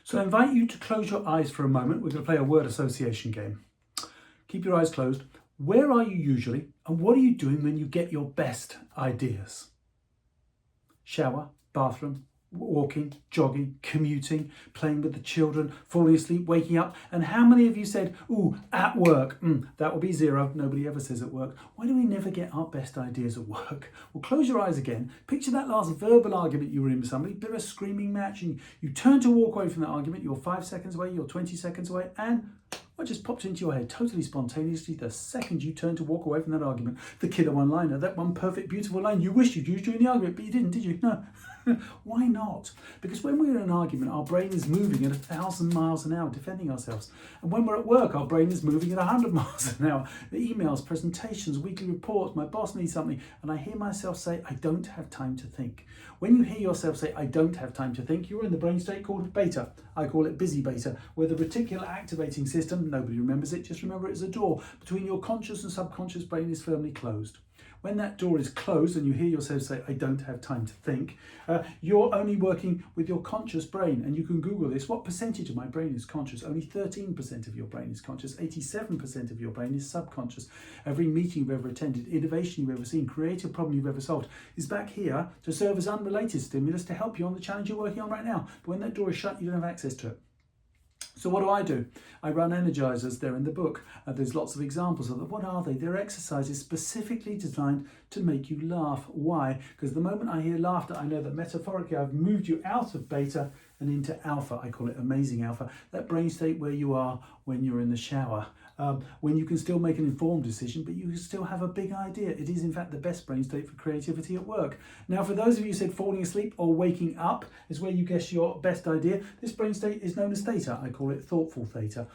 So I invite you to close your eyes for a moment. We're going to play a word association game. Keep your eyes closed. Where are you usually, and what are you doing when you get your best ideas? Shower, bathroom, walking, jogging, commuting, playing with the children, falling asleep, waking up. And how many of you said, ooh, at work? That will be 0. Nobody ever says at work. Why do we never get our best ideas at work? Well, close your eyes again. Picture that last verbal argument you were in with somebody, bit of a screaming match, and you turn to walk away from that argument. You're 5 seconds away, you're 20 seconds away, and what just popped into your head totally spontaneously the second you turned to walk away from that argument? The killer one-liner, that one perfect, beautiful line you wished you'd used during the argument, but you didn't, did you? No. Why not? Because when we're in an argument, our brain is moving at 1,000 miles an hour defending ourselves. And when we're at work, our brain is moving at 100 miles an hour. The emails, presentations, weekly reports, my boss needs something, and I hear myself say, I don't have time to think. When you hear yourself say, I don't have time to think, you're in the brain state called beta. I call it busy beta, where the reticular activating system, nobody remembers it, just remember it's a door between your conscious and subconscious brain is firmly closed. When that door is closed and you hear yourself say, I don't have time to think, you're only working with your conscious brain. And you can Google this. What percentage of my brain is conscious? Only 13% of your brain is conscious. 87% of your brain is subconscious. Every meeting you've ever attended, innovation you've ever seen, creative problem you've ever solved is back here to serve as unrelated stimulus to help you on the challenge you're working on right now. But when that door is shut, you don't have access to it. So what do? I run energizers. They're in the book. There's lots of examples of them. What are they? They're exercises specifically designed to make you laugh. Why? Because the moment I hear laughter, I know that metaphorically I've moved you out of beta and into alpha. I call it amazing alpha. That brain state where you are when you're in the shower. When you can still make an informed decision, but you can still have a big idea. It is, in fact, the best brain state for creativity at work. Now, for those of you who said falling asleep or waking up is where you guess your best idea, this brain state is known as Theta. I call it thoughtful Theta.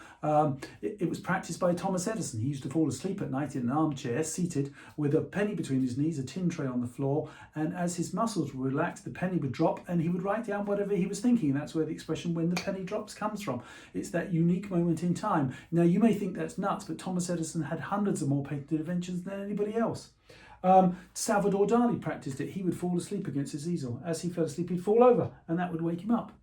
It was practiced by Thomas Edison. He used to fall asleep at night in an armchair, seated with a penny between his knees, a tin tray on the floor, and as his muscles would relax, the penny would drop, and he would write down whatever he was thinking. And that's where the expression "when the penny drops" comes from. It's that unique moment in time. Now, you may think that's nuts, but Thomas Edison had hundreds of more patented inventions than anybody else. Salvador Dali practiced it. He would fall asleep against his easel. As he fell asleep, he'd fall over, and that would wake him up.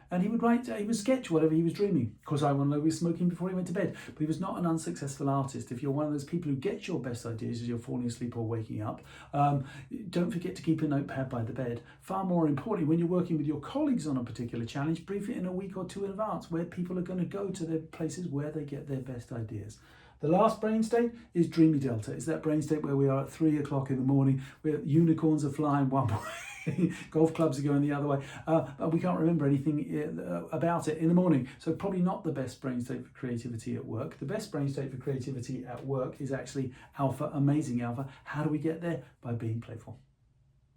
And he would sketch whatever he was dreaming. Of course, I want to know he was smoking before he went to bed. But he was not an unsuccessful artist. If you're one of those people who gets your best ideas as you're falling asleep or waking up, don't forget to keep a notepad by the bed. Far more importantly, when you're working with your colleagues on a particular challenge, brief it in a week or two in advance, where people are going to go to the places where they get their best ideas. The last brain state is Dreamy Delta. It's that brain state where we are at 3 o'clock in the morning, where unicorns are flying one way, golf clubs are going the other way, but we can't remember anything about it in the morning. So probably not the best brain state for creativity at work. The best brain state for creativity at work is actually alpha, amazing alpha. How do we get there? By being playful.